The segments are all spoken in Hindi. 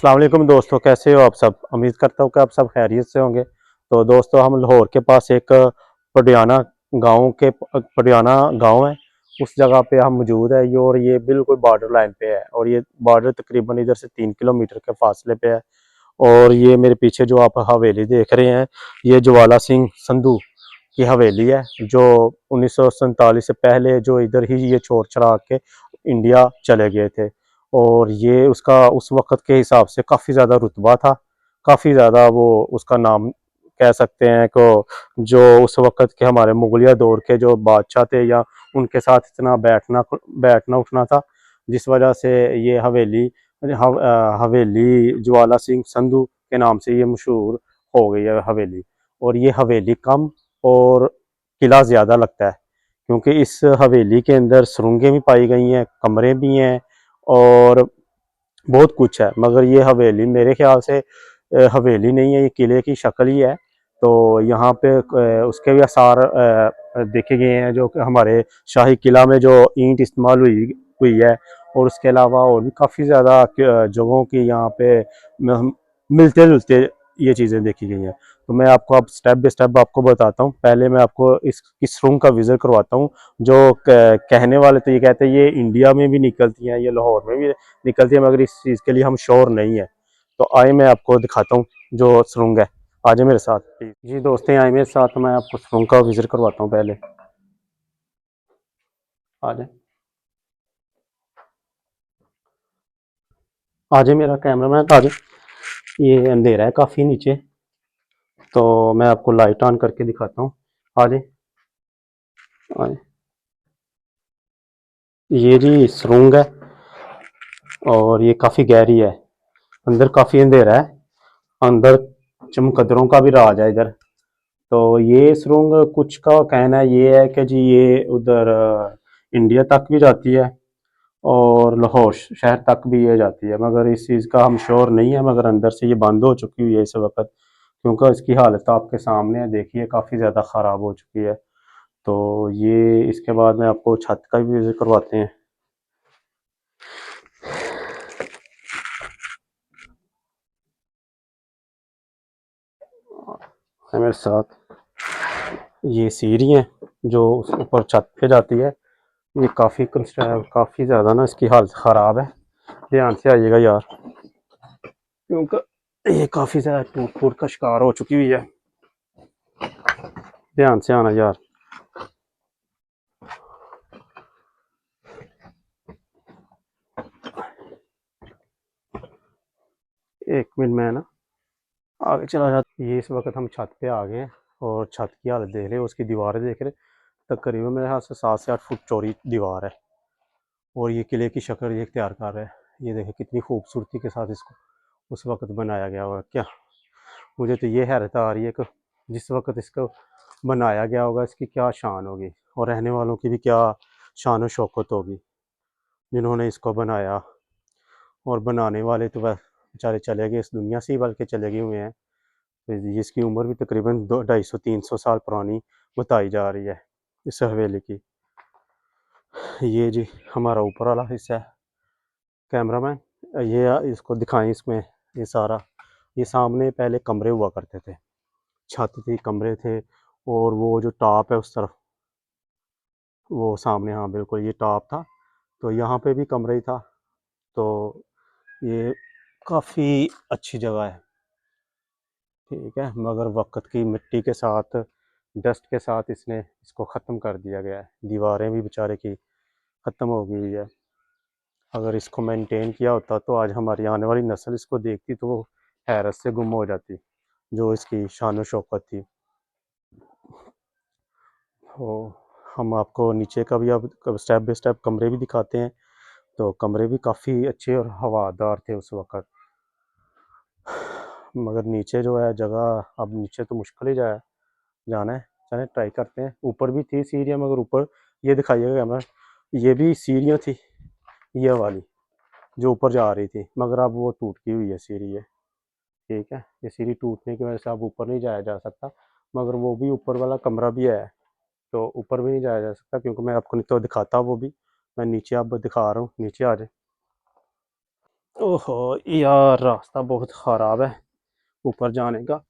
अस्सलाम वालेकुम दोस्तों, कैसे हो आप सब। उम्मीद करता हूँ कि आप सब खैरियत से होंगे। तो दोस्तों, हम लाहौर के पास एक पडियाना पडियाना गांव है। उस जगह पे हम मौजूद है और ये बिल्कुल बॉर्डर लाइन पे है और ये बॉर्डर तकरीबन इधर से 3 किलोमीटर के फासले पे है। और ये मेरे पीछे जो आप हवेली देख रहे हैं, ये ज्वाला सिंह संधू की हवेली है, जो 1947 से पहले जो इधर ही ये छोड़ छड़ा के इंडिया चले गए थे। और ये उसका उस वक़्त के हिसाब से काफ़ी ज़्यादा रुतबा था, काफ़ी ज़्यादा वो उसका नाम कह सकते हैं कि जो उस वक़्त के हमारे मुगलिया दौर के जो बादशाह थे या उनके साथ इतना बैठना उठना था, जिस वजह से ये हवेली ज्वाला सिंह संधू के नाम से ये मशहूर हो गई है हवेली। और ये हवेली कम और किला ज़्यादा लगता है, क्योंकि इस हवेली के अंदर सुरंगें भी पाई गई हैं, कमरे भी हैं और बहुत कुछ है। मगर ये हवेली मेरे ख्याल से हवेली नहीं है, ये किले की शक्ल ही है। तो यहाँ पे उसके भी आसार देखे गए हैं, जो कि हमारे शाही किला में जो ईंट इस्तेमाल हुई हुई है। और उसके अलावा और भी काफ़ी ज़्यादा जगहों की यहाँ पे मिलते जुलते ये चीज़ें देखी गई हैं। तो मैं आपको अब स्टेप बाय स्टेप आपको बताता हूँ। पहले मैं आपको इस सुरंग का विजिट करवाता हूँ, जो कहने वाले तो ये कहते हैं ये इंडिया में भी निकलती हैं, ये लाहौर में भी निकलती है, मगर इस चीज़ के लिए हम श्योर नहीं है। तो आए मैं आपको दिखाता हूँ जो सुरंग है। आ जाए मेरे साथ प्लीज। जी दोस्तें, आए मेरे साथ, मैं आपको सुरंग का विजिट करवाता हूँ। पहले आ जाए, आ जाए मेरा कैमरामैन, आ जाए। ये अंधेरा है काफ़ी नीचे, तो मैं आपको लाइट ऑन करके दिखाता हूँ। आ जाए, आ जाए। ये जी सुरंग है और ये काफ़ी गहरी है, अंदर काफ़ी अंधेरा है। अंदर चमकदरों का भी राज है इधर। तो ये सुरंग कुछ का कहना ये है कि जी ये उधर इंडिया तक भी जाती है और लाहौर शहर तक भी ये जाती है, मगर इस चीज़ का हम श्योर नहीं है। मगर अंदर से ये बंद हो चुकी हुई है इस वक्त, क्योंकि इसकी हालत आपके सामने है, देखिए काफ़ी ज़्यादा ख़राब हो चुकी है। तो ये इसके बाद में आपको छत का भी विजिट करवाते हैं। है मेरे साथ, ये सीढ़ी है जो ऊपर छत पे जाती है। ये काफ़ी ज़्यादा ना इसकी हालत ख़राब है, ध्यान से आइएगा यार, क्योंकि ये काफ़ी ज़्यादा टूट फूट का शिकार हो चुकी हुई है। ध्यान से आना यार। एक मिनट में ना आगे चला जाता। ये इस वक्त हम छत पे आ गए हैं और छत की हालत देख रहे हो, उसकी दीवारें देख रहे, तकरीबन मेरे हाथ से 7 से 8 फुट चौड़ी दीवार है और ये किले की शक्ल ये इख्तियार कर रहा है। ये देखे कितनी खूबसूरती के साथ इसको उस वक्त बनाया गया होगा। क्या, मुझे तो ये हैरत आ रही है कि जिस वक्त इसको बनाया गया होगा इसकी क्या शान होगी और रहने वालों की भी क्या शान और शौकत होगी जिन्होंने इसको बनाया। और बनाने वाले तो बस बेचारे चले गए इस दुनिया से ही, बल्कि चले गए हुए हैं। तो इसकी उम्र भी तकरीबन 200-250 साल पुरानी बताई जा रही है इस हवेली की। ये जी हमारा ऊपर वाला हिस्सा है। कैमरामैन, ये इसको दिखाएं। इसमें ये सारा, ये सामने पहले कमरे हुआ करते थे, छत थी, कमरे थे। और वो जो टॉप है उस तरफ, वो सामने, हाँ बिल्कुल ये टॉप था। तो यहाँ पे भी कमरे ही था। तो ये काफ़ी अच्छी जगह है, ठीक है। मगर वक्त की मिट्टी के साथ, डस्ट के साथ इसने इसको ख़त्म कर दिया गया है। दीवारें भी बेचारे की ख़त्म हो गई हुई है। अगर इसको मेंटेन किया होता तो आज हमारी आने वाली नस्ल इसको देखती तो वो हैरत से गुम हो जाती, जो इसकी शान और शौकत थी। तो हम आपको नीचे का भी अब स्टेप बाय स्टेप कमरे भी दिखाते हैं। तो कमरे भी काफ़ी अच्छे और हवादार थे उस वक़्त। मगर नीचे जो है जगह, अब नीचे तो मुश्किल ही जाना है। चलें ट्राई करते हैं। ऊपर भी थी सीढ़ियाँ, मगर ऊपर ये दिखाइएगा कैमरा, ये भी सीढ़ियाँ थी ये वाली जो ऊपर जा रही थी, मगर अब वो टूट गई हुई है सीढ़ी ये, ठीक है। ये सीढ़ी टूटने की वजह से अब ऊपर नहीं जाया जा सकता। मगर वो भी ऊपर वाला कमरा भी है, तो ऊपर भी नहीं जाया जा सकता, क्योंकि मैं आपको नहीं तो दिखाता वो भी। मैं नीचे अब दिखा रहा हूँ, नीचे आ जाए। ओहो यार, रास्ता बहुत ख़राब है ऊपर जाने का।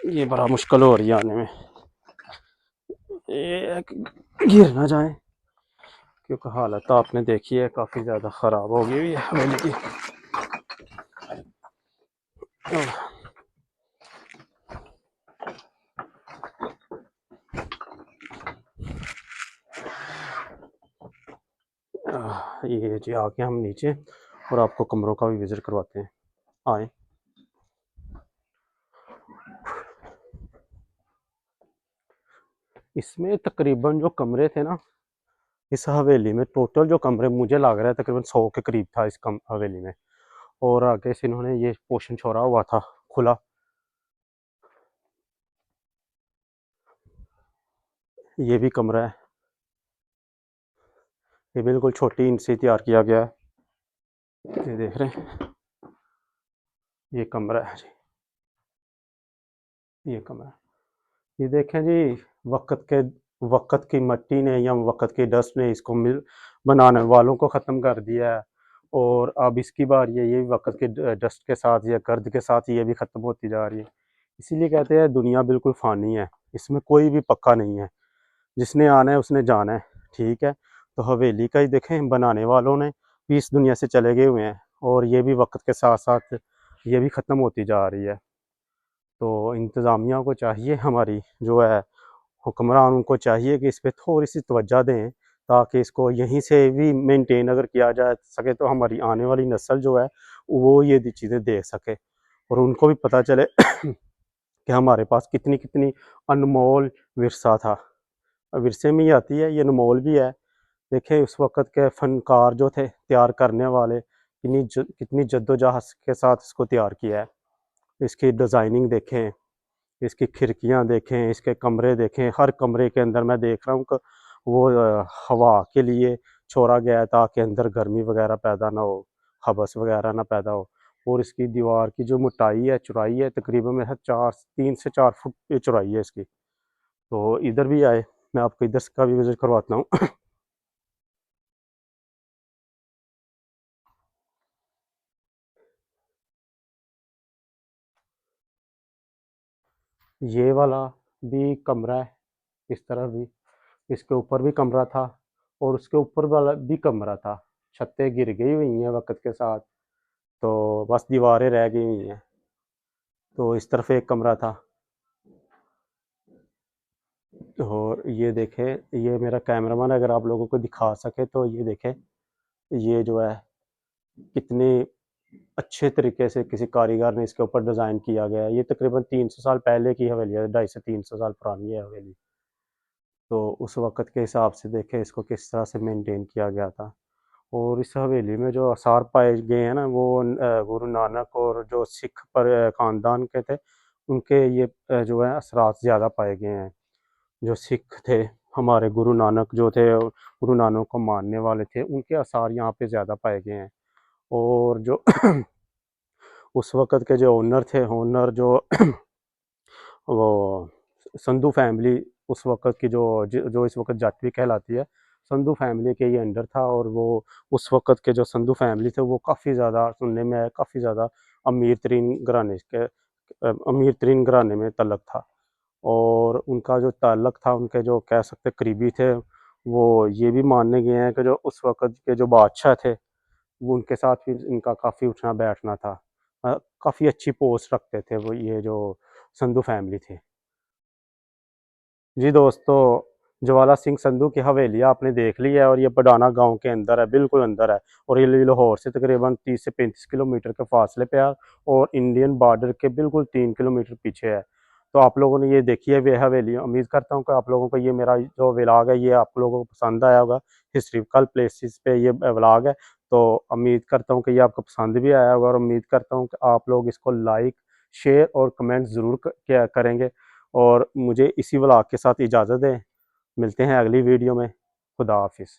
ये बड़ा मुश्किल हो रही है आने में। ये गिर ना जाए, क्योंकि हालत तो आपने देखी है, काफ़ी ज़्यादा ख़राब हो गई हुई है हवेली की। ये जी आके हम नीचे और आपको कमरों का भी विज़िट करवाते हैं। आए। इसमें तकरीबन जो कमरे थे ना, इस हवेली में टोटल जो कमरे मुझे लग रहा है तकरीबन 100 के करीब था इस कम हवेली में। और आगे से इन्होंने ये पोर्शन छोड़ा हुआ था खुला। ये भी कमरा है, ये बिल्कुल छोटी इंच से तैयार किया गया है। ये देख रहे हैं, ये कमरा है जी, ये कमरा। ये देखें जी, वक़्त की मट्टी ने या वक़्त की डस्ट ने इसको मिल बनाने वालों को ख़त्म कर दिया है। और अब इसकी बारी है, ये वक़्त के डस्ट के साथ या गर्द के साथ ये भी ख़त्म होती जा रही है। इसीलिए कहते हैं दुनिया बिल्कुल फ़ानी है, इसमें कोई भी पक्का नहीं है। जिसने आना है उसने जाना है, ठीक है। तो हवेली का ही देखें, बनाने वालों ने भी इस दुनिया से चले गए हुए हैं और ये भी वक्त के साथ साथ ये भी ख़त्म होती जा रही है। तो इंतज़ामिया को चाहिए, हमारी जो है हुक्मरान, उनको चाहिए कि इस पे थोड़ी सी तवज्जो दें, ताकि इसको यहीं से भी मेंटेन अगर किया जा सके तो हमारी आने वाली नस्ल जो है वो ये चीज़ें देख सके और उनको भी पता चले कि हमारे पास कितनी कितनी अनमोल विरसा था। विरसे में ही आती है, ये अनमोल भी है। देखें उस वक़्त के फ़नकार जो थे तैयार करने वाले, कितनी जद्दोजहद के साथ इसको तैयार किया है। इसकी डिज़ाइनिंग देखें, इसकी खिड़कियाँ देखें, इसके कमरे देखें, हर कमरे के अंदर मैं देख रहा हूँ कि वो हवा के लिए छोड़ा गया है ताकि अंदर गर्मी वग़ैरह पैदा ना हो, हबस वग़ैरह ना पैदा हो। और इसकी दीवार की जो मोटाई है, चौड़ाई है, तकरीबन मेरे ख़्याल 3 से 4 फुट की चौड़ाई है इसकी। तो इधर भी आए, मैं आपको इधर का भी विज़िट करवाता हूँ। ये वाला भी कमरा है, इस तरफ भी, इसके ऊपर भी कमरा था और उसके ऊपर वाला भी कमरा था। छतें गिर गई हुई हैं वक़्त के साथ, तो बस दीवारें रह गई हुई हैं। तो इस तरफ एक कमरा था। और ये देखें, ये मेरा कैमरामैन अगर आप लोगों को दिखा सके तो ये देखें, ये जो है कितने अच्छे तरीके से किसी कारीगर ने इसके ऊपर डिज़ाइन किया गया है। ये तकरीबन 300 साल पहले की हवेली है, 250 से 300 साल पुरानी है हवेली। तो उस वक़्त के हिसाब से देखें इसको किस तरह से मेंटेन किया गया था। और इस हवेली में जो आसार पाए गए हैं ना, वो गुरु नानक और जो सिख पर ख़ानदान के थे, उनके ये जो है असरात ज़्यादा पाए गए हैं। जो सिख थे, हमारे गुरु नानक जो थे, गुरु नानक को मानने वाले थे, उनके आसार यहाँ पे ज़्यादा पाए गए हैं। और जो उस वक़्त के जो ओनर थे, ओनर जो वो संधू फैमिली, उस वक़्त की जो इस वक़्त जाटवी कहलाती है, संधू फैमिली के ये अंडर था। और वो उस वक़्त के जो संधू फैमिली थे, वो काफ़ी ज़्यादा सुनने में आया, काफ़ी ज़्यादा अमीर तरीन घराने में तल्लक था। और उनका जो ताल्लुक था, उनके जो कह सकते करीबी थे, वो ये भी माने गए हैं कि जो उस वक़्त के जो बादशाह थे, वो उनके साथ भी इनका काफ़ी उठना-बैठना था। काफ़ी अच्छी पोस्ट रखते थे वो, ये जो संधू फैमिली थी। जी दोस्तों, ज्वाला सिंह संधू की हवेली आपने देख ली है और ये पडाना गाँव के अंदर है, बिल्कुल अंदर है। और ये लाहौर से तकरीबन 30 से 35 किलोमीटर के फासले पे है और इंडियन बॉर्डर के बिल्कुल 3 किलोमीटर पीछे है। तो आप लोगों ने ये देखी है ये हवेली, उम्मीद करता हूँ कि आप लोगों को ये मेरा जो व्लॉग है, ये आप लोगों को पसंद आया होगा। हिस्टोरिकल प्लेसेस पे ये व्लॉग है, तो उम्मीद करता हूँ कि ये आपको पसंद भी आया होगा और उम्मीद करता हूँ कि आप लोग इसको लाइक, शेयर और कमेंट ज़रूर किया करेंगे। और मुझे इसी व्लॉग के साथ इजाज़त दें। मिलते हैं अगली वीडियो में। खुदा हाफिज़।